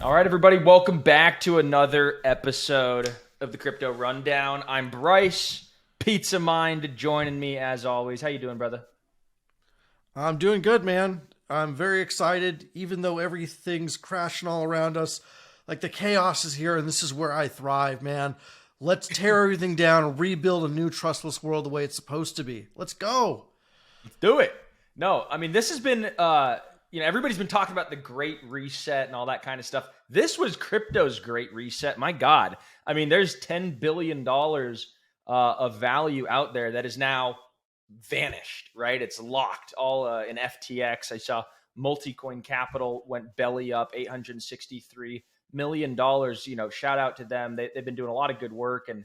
All right, everybody, welcome back to another episode of the Crypto Rundown. I'm Bryce, Pizza Mind, joining me as always. How you doing, brother? I'm doing good, man. I'm very excited, even though everything's crashing all around us. Like the chaos is here, and this is where I thrive, man. Let's tear everything down and rebuild a new trustless world the way it's supposed to be. Let's go. Let's do it. No, I mean, this has been, everybody's been talking about the Great Reset and all that kind of stuff. This was crypto's Great Reset. My God. I mean, there's $10 billion of value out there that is now vanished, right? It's locked all in FTX. I saw Multicoin Capital went belly up, $863 million. Shout out to them. They've been doing a lot of good work, and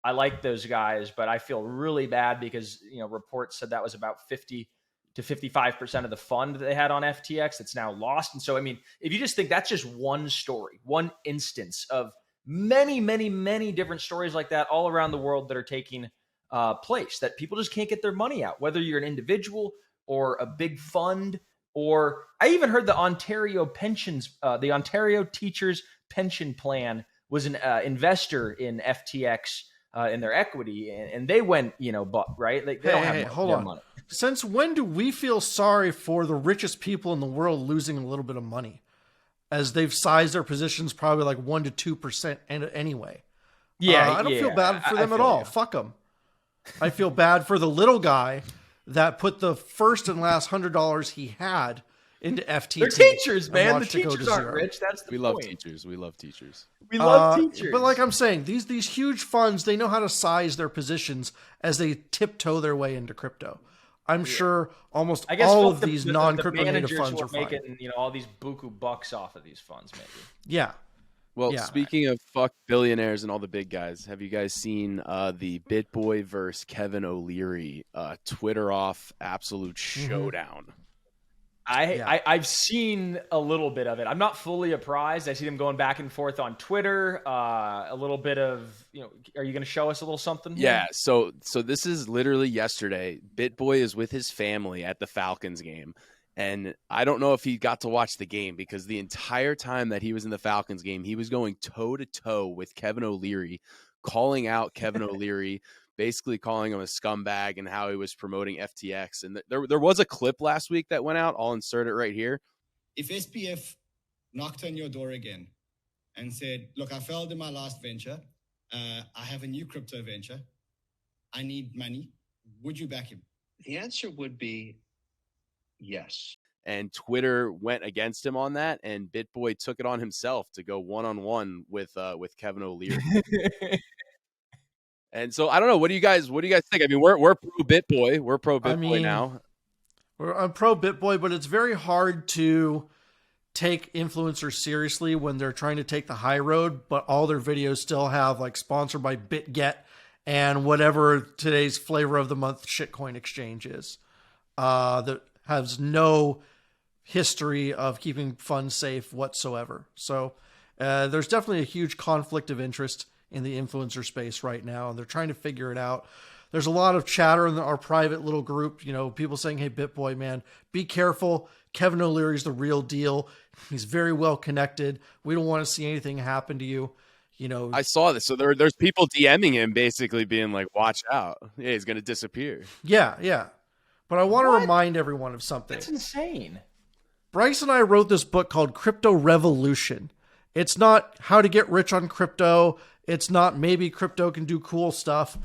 I like those guys, but I feel really bad because, reports said that was about 50 to 55% of the fund that they had on FTX that's now lost. And so, I mean, if you just think that's just one story, one instance of many, many, many different stories like that all around the world that are taking place, that people just can't get their money out, whether you're an individual or a big fund, or I even heard the Ontario Teachers Pension Plan was an investor in FTX in their equity, and they went, right? Like, they don't have hold on. money. Since when do we feel sorry for the richest people in the world losing a little bit of money, as they've sized their positions probably like 1% to 2% anyway? Yeah, I don't feel bad for them at all. Fuck them. I feel bad for the little guy that put the first and last $100 he had into FTT. They're teachers, man. The teachers aren't rich. That's the point. We love teachers. We love teachers. We love teachers. But like I'm saying, these huge funds, they know how to size their positions as they tiptoe their way into crypto. I'm sure almost all of these non-crypto native funds are making, all these buku bucks off of these funds, maybe. Yeah. Well, speaking of fuck billionaires and all the big guys, have you guys seen the Bitboy versus Kevin O'Leary Twitter off absolute showdown? I've seen a little bit of it. I'm not fully apprised. I see them going back and forth on Twitter. A little bit of, are you going to show us a little something? Yeah. So this is literally yesterday. Bitboy is with his family at the Falcons game. And I don't know if he got to watch the game, because the entire time that he was in the Falcons game, he was going toe to toe with Kevin O'Leary, calling out Kevin O'Leary, basically calling him a scumbag and how he was promoting FTX. And there was a clip last week that went out. I'll insert it right here. If SPF knocked on your door again and said, look, I failed in my last venture. I have a new crypto venture. I need money. Would you back him? The answer would be yes. And Twitter went against him on that, and Bitboy took it on himself to go one-on-one with Kevin O'Leary. And so I don't know. What do you guys think? I mean, we're pro Bitboy. We're pro Bitboy now. I'm pro Bitboy, but it's very hard to take influencers seriously when they're trying to take the high road, but all their videos still have like sponsored by BitGet and whatever today's flavor of the month shitcoin exchange is. That has no history of keeping funds safe whatsoever. So there's definitely a huge conflict of interest in the influencer space right now, and they're trying to figure it out. There's a lot of chatter in our private little group, people saying, hey, Bitboy, man, be careful. Kevin O'Leary's the real deal. He's very well connected. We don't want to see anything happen to you. I saw this. So there's people DMing him basically being like, watch out. Yeah, he's going to disappear. Yeah. But I want to remind everyone of something. That's insane. Bryce and I wrote this book called Crypto Revolution. It's not how to get rich on crypto. It's not maybe crypto can do cool stuff.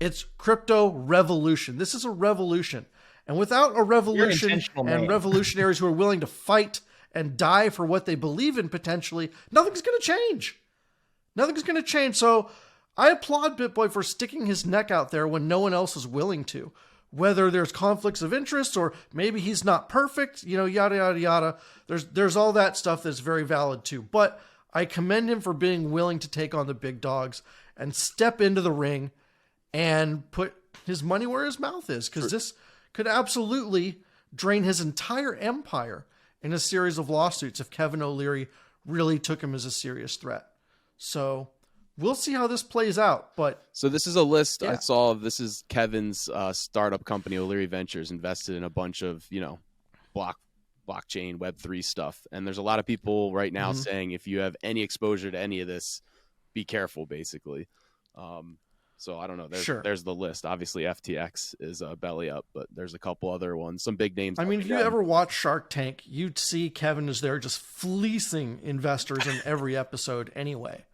It's crypto revolution. This is a revolution. And without a revolution and revolutionaries who are willing to fight and die for what they believe in potentially, nothing's going to change. Nothing's going to change. So I applaud Bitboy for sticking his neck out there when no one else is willing to. Whether there's conflicts of interest or maybe he's not perfect, yada, yada, yada. There's all that stuff that's very valid too. But I commend him for being willing to take on the big dogs and step into the ring and put his money where his mouth is. Because this could absolutely drain his entire empire in a series of lawsuits if Kevin O'Leary really took him as a serious threat. So we'll see how this plays out. But so this is a list I saw. This is Kevin's startup company, O'Leary Ventures, invested in a bunch of, block blockchain, Web3 stuff. And there's a lot of people right now saying if you have any exposure to any of this, be careful, basically. So I don't know. There's the list. Obviously, FTX is belly up, but there's a couple other ones, some big names. I mean, if you ever watch Shark Tank, you'd see Kevin is there just fleecing investors in every episode anyway.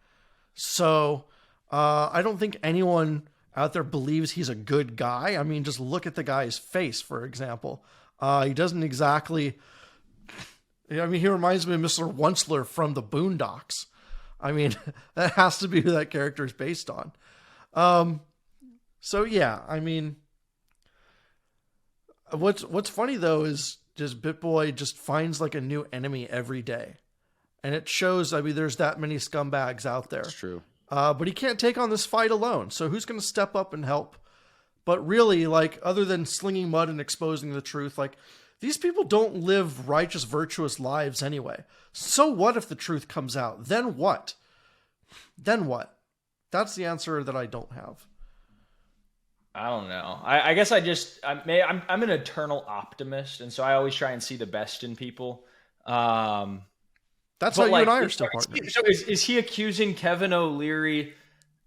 So I don't think anyone out there believes he's a good guy. I mean, just look at the guy's face, for example. He doesn't exactly... I mean, he reminds me of Mr. Wonderful from the Boondocks. I mean, that has to be who that character is based on. So yeah, I mean, what's funny though is just BitBoy just finds like a new enemy every day. And it shows, I mean, there's that many scumbags out there. That's true. But he can't take on this fight alone. So who's going to step up and help? But really, like, other than slinging mud and exposing the truth, like, these people don't live righteous, virtuous lives anyway. So what if the truth comes out? Then what? Then what? That's the answer that I don't have. I don't know. I guess I'm an eternal optimist, and so I always try and see the best in people. That's how you and I are still partners. So is he accusing Kevin O'Leary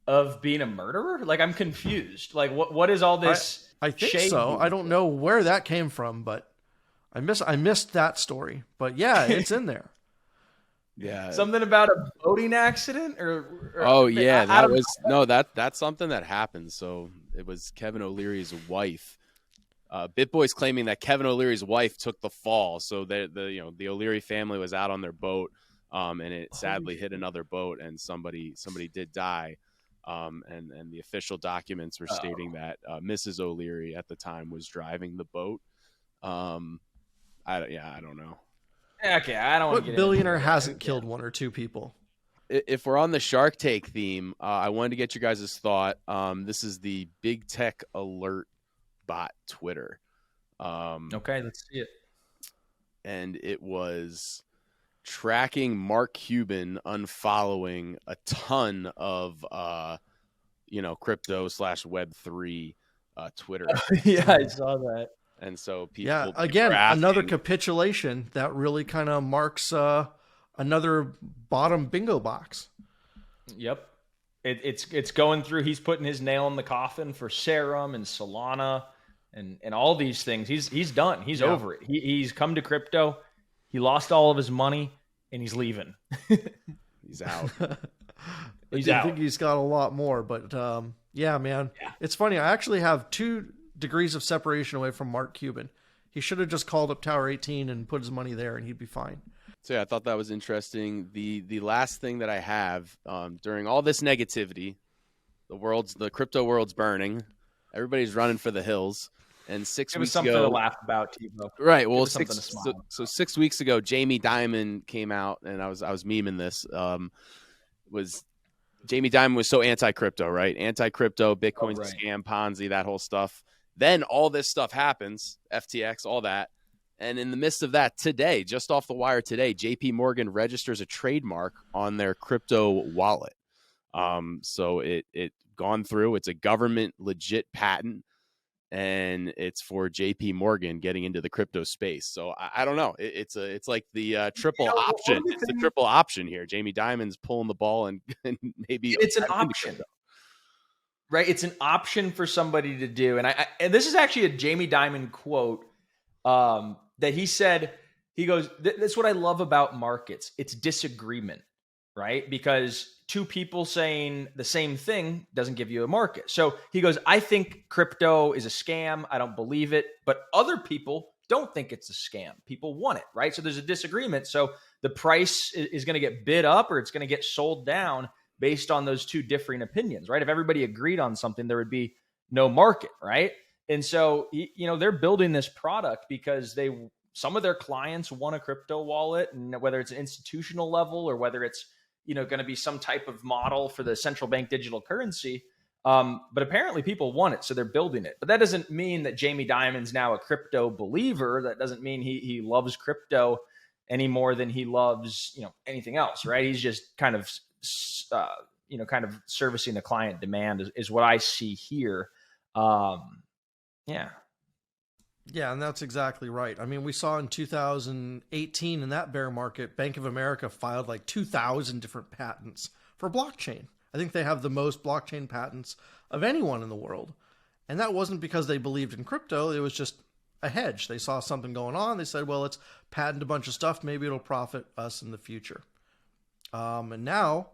of being a murderer? Like, I'm confused. Like, what is all this? I think so. I don't know where that came from, but I missed that story. But yeah, it's in there. Yeah, something about a boating accident, or oh yeah, that's something that happened. So it was Kevin O'Leary's wife. BitBoy's claiming that Kevin O'Leary's wife took the fall. So the O'Leary family was out on their boat, and it sadly hit another boat, and somebody did die. And the official documents were stating that Mrs. O'Leary at the time was driving the boat. I don't know. Okay, I don't. What billionaire hasn't killed one or two people? If we're on the Shark Tank theme, I wanted to get your guys' thought. This is the Big Tech Alert bot Twitter. Okay, let's see it. And it was tracking Mark Cuban unfollowing a ton of crypto / Web3 Twitter. Yeah, I saw that. And so people, yeah, again, another capitulation that really kind of marks another bottom bingo box. Yep, it's going through. He's putting his nail in the coffin for Serum and Solana and all these things. He's done. He's over it. He's come to crypto. He lost all of his money and he's leaving. He's out. I think he's got a lot more, but yeah, man, it's funny. I actually have 2 degrees of separation away from Mark Cuban. He should have just called up Tower 18 and put his money there and he'd be fine. So yeah, I thought that was interesting. The last thing that I have during all this negativity, the crypto world's burning. Everybody's running for the hills. And 6 weeks ago, something to laugh about, Tebow. Right. Well, 6 weeks ago, Jamie Dimon came out, and I was memeing this. Was Jamie Dimon was so anti-crypto, right? Anti-crypto, Bitcoin's a scam, Ponzi, that whole stuff. Then all this stuff happens, FTX, all that. And in the midst of that, today, just off the wire today, JP Morgan registers a trademark on their crypto wallet. So it gone through. It's a government legit patent, and it's for JP Morgan getting into the crypto space. So I don't know. It's like the triple option. It's the triple option here. Jamie Dimon's pulling the ball, and maybe it's an option. Right, it's an option for somebody to do, and this is actually a Jamie Dimon quote that he said. He goes, "That's what I love about markets. It's disagreement, right? Because 2 people saying the same thing doesn't give you a market." So he goes, "I think crypto is a scam. I don't believe it, but other people don't think it's a scam. People want it, right? So there's a disagreement. So the price is going to get bid up, or it's going to get sold down." Based on those 2 differing opinions, right? If everybody agreed on something, there would be no market, right? And so, they're building this product because some of their clients want a crypto wallet, and whether it's an institutional level or whether it's, going to be some type of model for the central bank digital currency. But apparently people want it, so they're building it. But that doesn't mean that Jamie Dimon's now a crypto believer. That doesn't mean he loves crypto any more than he loves, anything else, right? He's just kind of servicing the client demand is what I see here. Yeah. Yeah, and that's exactly right. I mean, we saw in 2018 in that bear market, Bank of America filed like 2,000 different patents for blockchain. I think they have the most blockchain patents of anyone in the world. And that wasn't because they believed in crypto, it was just a hedge. They saw something going on. They said, well, let's patent a bunch of stuff. Maybe it'll profit us in the future. And now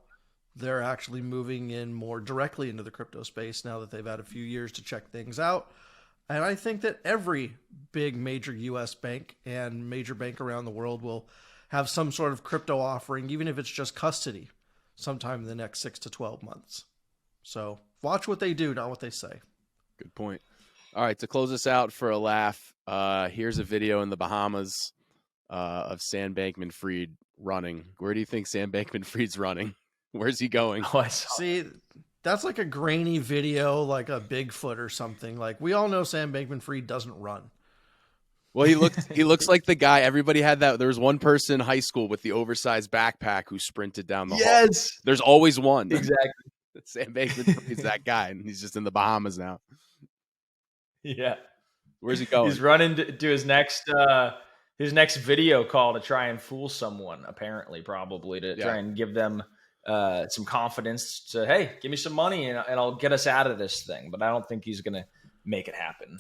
they're actually moving in more directly into the crypto space now that they've had a few years to check things out. And I think that every big major US bank and major bank around the world will have some sort of crypto offering, even if it's just custody, sometime in the next 6 to 12 months. So watch what they do, not what they say. Good point. All right, to close us out for a laugh, here's a video in the Bahamas of Sam Bankman-Fried running. Where do you think Sam Bankman-Fried's running? Where's he going? Oh, I saw. See, that's like a grainy video, like a Bigfoot or something. Like, we all know Sam Bankman-Fried doesn't run. Well, he looks like the guy. Everybody had that. There was one person in high school with the oversized backpack who sprinted down the hall. Yes, There's always one. exactly. Sam Bankman-Fried's that guy, and he's just in the Bahamas now. Yeah. Where's he going? He's running to do his next video call to try and fool someone, apparently, probably to try and give them some confidence to, hey, give me some money and I'll get us out of this thing. But I don't think he's going to make it happen.